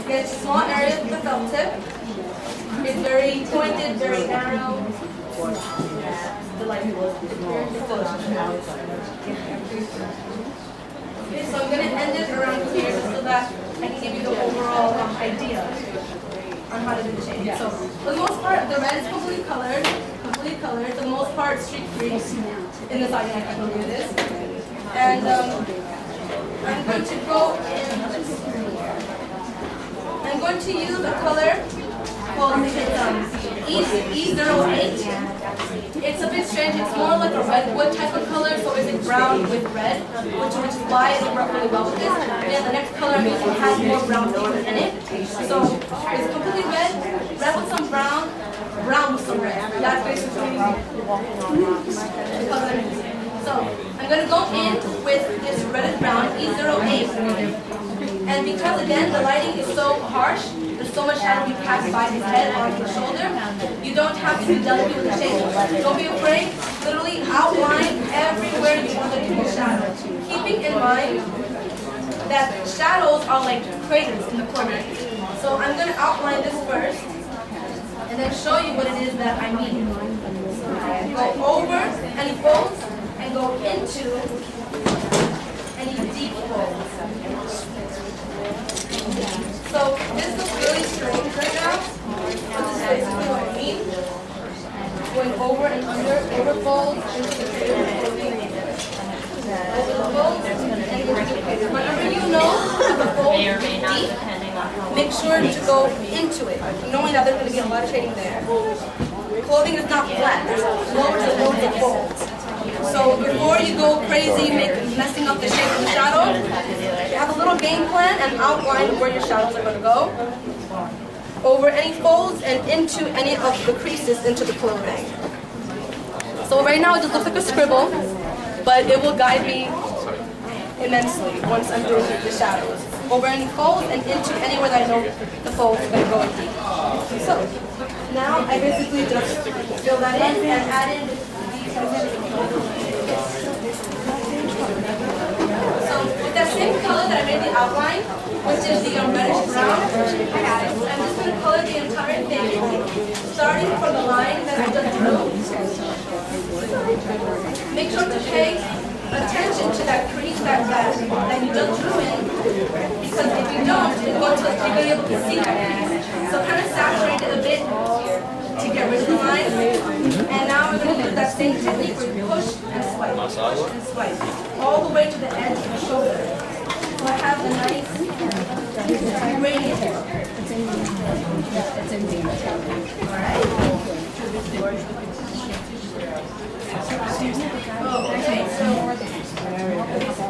Get small areas with the felt tip. It's very pointed, very narrow. Okay, so I'm going to end it around here so that I can give you the overall idea on how to do the shading. So for the most part, the red is completely colored. For the most part, streak free. In this audience, I can do this. And I'm going to go in. I'm going to use a color called E08. It's a bit strange. It's more like a redwood type of color, so it's brown with red, which is why it works really well with this. And the next color I'm using has more brown pigment in it. So it's completely red with some brown with some red. That's basically the color I'm using. So I'm going to go in with this reddish brown, E08. And because, again, the lighting is so harsh, there's so much shadow being cast by his head onto the shoulder, you don't have to be delicate with the shading. Don't be afraid. Literally outline everywhere you want to do the shadow. Keeping in mind that shadows are like craters in the corner. So I'm going to outline this first, and then show you what it is that I mean. Go over any folds, and go into any deep folds. So this looks really strange right now. This is basically what I mean. Going over and under, over folds, into the over the folds, and whenever you know that the fold is deep, make sure to go into it, knowing that there's going to be a lot of shading there. Clothing is not flat. There's loads and loads of folds. So before you go crazy messing up the shape of the shadow, have a little game plan and outline where your shadows are going to go. Over any folds and into any of the creases into the clothing. So right now it just looks like a scribble, but it will guide me immensely once I'm doing the shadows. Over any folds and into anywhere that I know the folds are going to go in deep. So now I basically just fill that in and add in the So with that same color that I made the outline, which is the reddish brown, I'm just going to color the entire thing, starting from the line that I just drew. Make sure to pay attention to that crease that you just drew in, because if you don't, you're going to be able to see that crease. So kind of saturate it a bit to get rid of the line. And now we're going to do that same technique where you push and swipe, all the way to the edge of the shoulder. So I have a nice gradient. Alright? Okay, so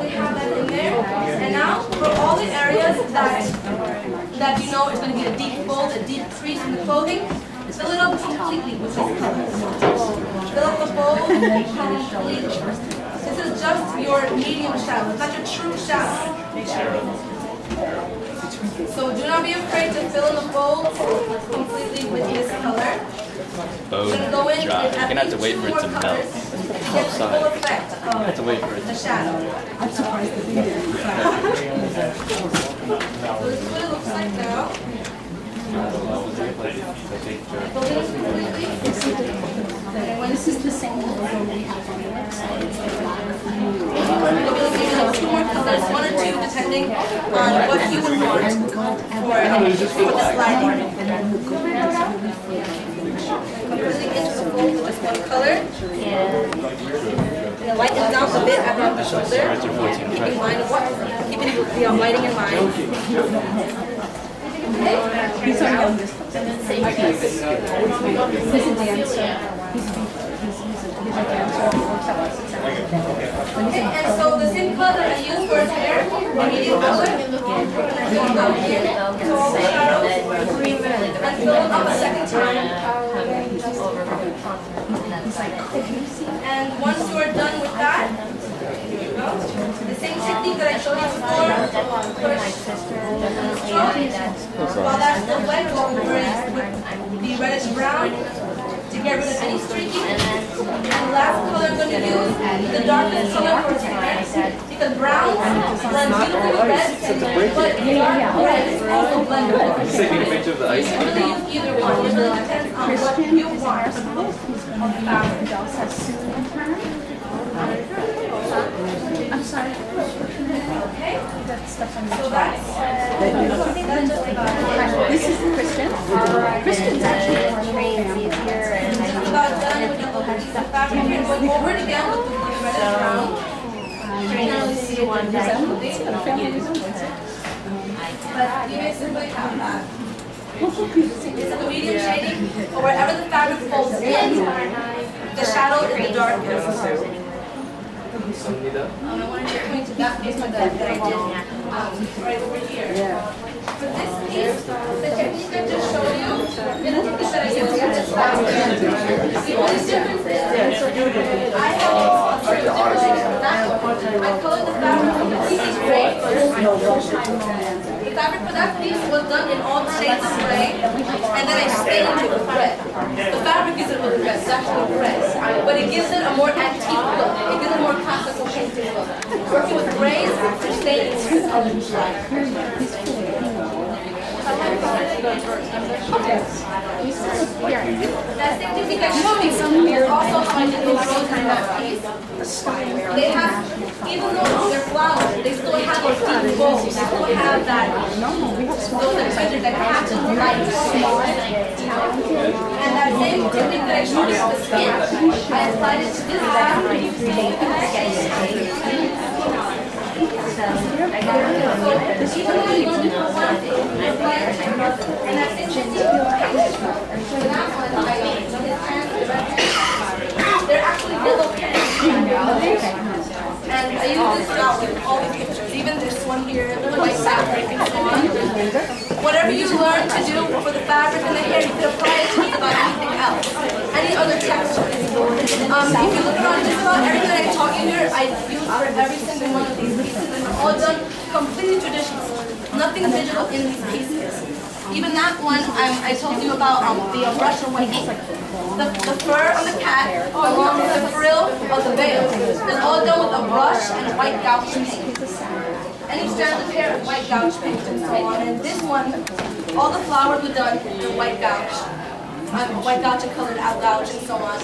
we have that in there. And now for all the areas that you know is going to be a deep fold, a deep crease in the clothing, fill it up completely with this color. Fill up the fold completely. This is just your medium shadow. It's not your true shadow. So do not be afraid to fill in the folds completely with this color. You're going to go in You're going to have to wait for it to melt. Get the full effect of the shadow. I'm surprised that we did. So this is what it looks like now. This is the same logo we have on the website. Two more colors, one or two, depending on what you would want for the sliding. Completely into the fold with this one color. And lighten down a bit above the shoulder. Keeping the lighting in mind. Okay. He's our youngest. He's a dancer. He's a dancer. Okay, and so the same color that I used for his hair, the medium color, and I go down here to all the shadows, and fill it up a second time. And once you are done with that, here you go. The same technique that I showed you before, push and stroke. While that's still wet, go over it with the reddish brown to get rid of any streaking. And the last color I'm going to use is the darkest color for his hair, because brown runs beautifully with red, but dark red is also blended. Take a picture of the ice. You can really use either one. It really depends on what you want of the fabric. I'm sorry. Okay? That's stuff on the So that's This is Kristen. Kristen's actually one of my family. about done with the fabric. You're going over it again with the reddish brown. You can really see it one but you basically have that. It's like a medium shading, or wherever the fabric folds in, the shadow is the darkest. I wanted to point to that piece that I did right over here. For this piece, the technique I just showed you, and the technique that I used for this fabric, the only difference is I have a certain difference from that one. I colored the fabric completely gray first. The fabric for that piece was done in all shades of gray, and then I stained it with red. The fabric isn't really red, it's actually red, but it gives it a more antique look. It gives it a more classical painting look. Working with grays and staining is color black. That same technique I showed you is also how I did those roses in that piece. They have, even though they're flowers, they still have those deep folds. They still have that, those extended that catch the light. And that same technique that I showed you with the skin, I applied it to this fabric. So even though you don't do one thing, you apply it to another. And that same technique, for that one, I used his hands, they're actually yellow pants. And I use this throughout with all the pictures, even this one here, the white fabric and so on. Whatever you learn to do for the fabric and the hair, you can apply it to just about anything else, any other texture. If you look around just about everything I taught you here, I use for every single one of these pieces, and they're all done completely traditional. Nothing digital in these pieces. Even that one, I told you about the brush and white ink. The fur on the cat, along with the frill of the veil, is all done with a brush and a white gouache paint. Any strands of hair is white gouache paint and so on. And this one, all the flowers were done in white gouache. White gouache and colored out gouache and so on.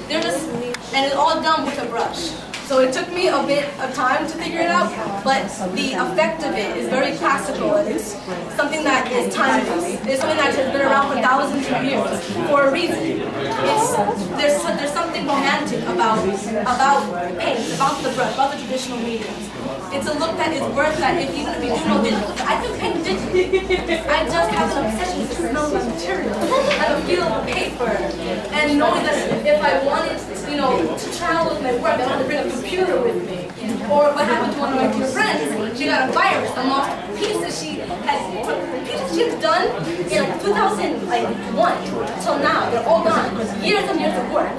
They're just, and it's all done with a brush. So it took me a bit of time to figure it out, but the effect of it is very classical, and it's something that is timeless. It's something that has been around for thousands of years for a reason. There's something romantic about paint, about the brush, about the traditional mediums. It's a look that is worth that even if you do know digital. I can paint digitally. I just have an obsession with the smell of the material and the feel of the paper. And knowing that if I wanted, to travel with my work, I wanted to bring a computer with me. Or what happened to one of my dear friends, she got a virus and lost pieces she had done in 2001 till now. They're all gone. Years and years of work.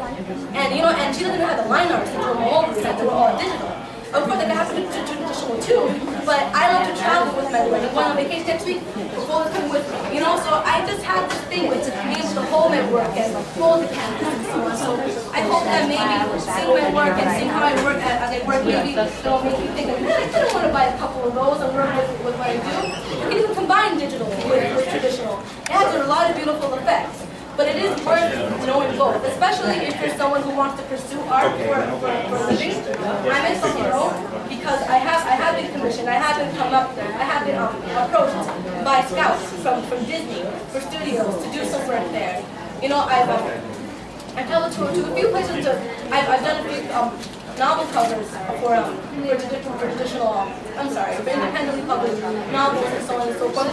And and she doesn't even have the line arts until all of they were all digital. Of course, I can have to do traditional too, but I love to travel with my work. I'm going on vacation next week, before it's coming with me. So I just have this thing with being able to hold my work and hold the canvas and so on. So I hope that maybe seeing my work and seeing how I work as I work, maybe it'll make you think, man, I kind of want to buy a couple of those and work with what I do. You can even combine digital with traditional. It has a lot of beautiful effects. But it is worth knowing both, especially if you're someone who wants to pursue art for a living. I'm in SoHo because I have been commissioned, I have been approached by scouts from Disney for studios to do some work there. I've traveled to a few places. I've done a few novel covers for independently published novels and so on and so forth.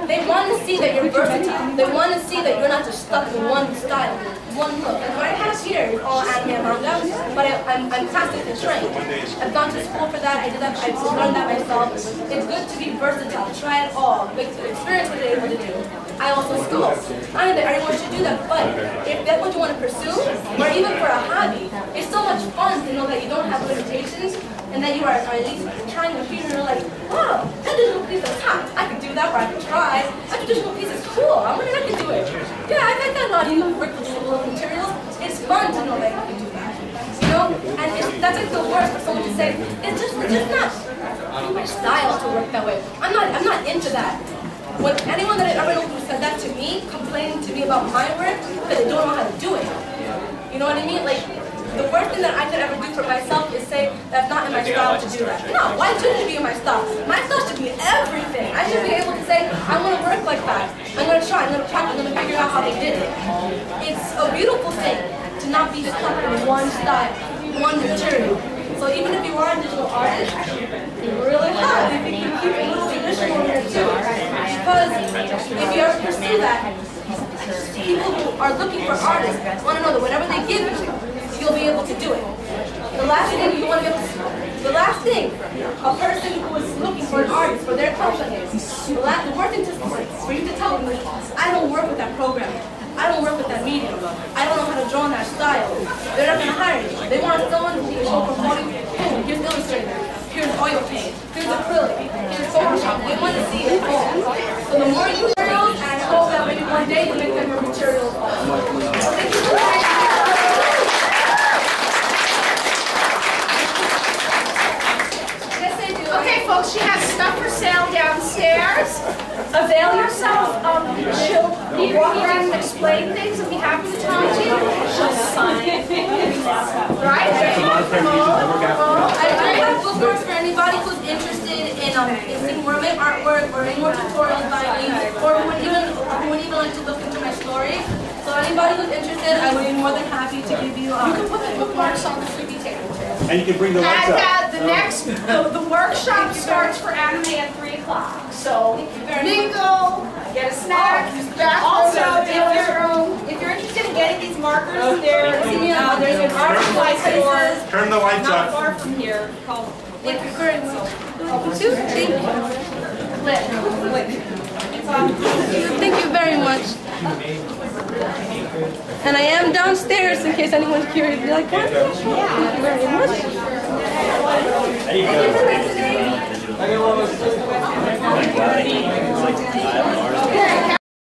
They want to see that you're versatile. They want to see that you're not just stuck in one style, one look. And what I have here is all anime and manga, but I'm classically trained. I've gone to school for that. I learned that myself. It's good to be versatile. Try it all. Experience what you're able to do. I also sculpt. I want you to do that, but if that's what you want to pursue, or even for a hobby, it's so much fun to know that you don't have limitations and that you are at least trying to feel, you're like, wow, that digital piece is hot. I can do that, or I can try. That traditional piece is cool. I can do it. Yeah, I got not even work with material. say, it's just not my style to work that way. I'm not into that. When anyone that I ever know who said that to me, complaining to me about my work, because they don't know how to do it. You know what I mean? Like, the worst thing that I could ever do for myself is say that's not in my style to do that. No, why shouldn't it be in my style? My style should be everything. I should be able to say, I want to work like that. I'm going to try, I'm going to practice, I'm going to figure out how they did it. It's a beautiful thing to not be stuck in one style, one material. So even if you are a digital artist, it's really hard if you can keep a little traditional in there too. Because if you ever pursue that, people who are looking for artists want to know that whatever they give you, you'll be able to do it. The last thing you want to be able to, the last thing a person who is looking for an artist for their company, the worst thing for you to tell them is, I don't work with that program. I don't work with that medium. I don't know how to draw in that style. They're not going to hire you. They want someone who can show promoting. Here's Illustrator. Here's oil paint. Here's acrylic. Here's Photoshop. They want to see it all. So the more you materials, and I hope that maybe one day you make them your materials also. So thank you for that. Okay, folks, she has stuff for sale downstairs. Avail yourself. She'll walk around and explain things and be happy to talk to you. She'll sign things. Right? I do have bookmarks for anybody who's interested in seeing more of my artwork or any more tutorials by me, or who would even like to look into my story. So anybody who's interested, I would be more than happy to give you. You can put the bookmarks on the 3D table. And you can bring the lights up. The workshop starts for anime at 3 o'clock. So mingle, get a snack. Also, if you're interested in getting these markers, there's an art supply store. Turn the lights Not up. far from here. Called Thank you very much. Thank you very much. And I am downstairs in case anyone's curious. Be like, what? Thank you very much. There you go.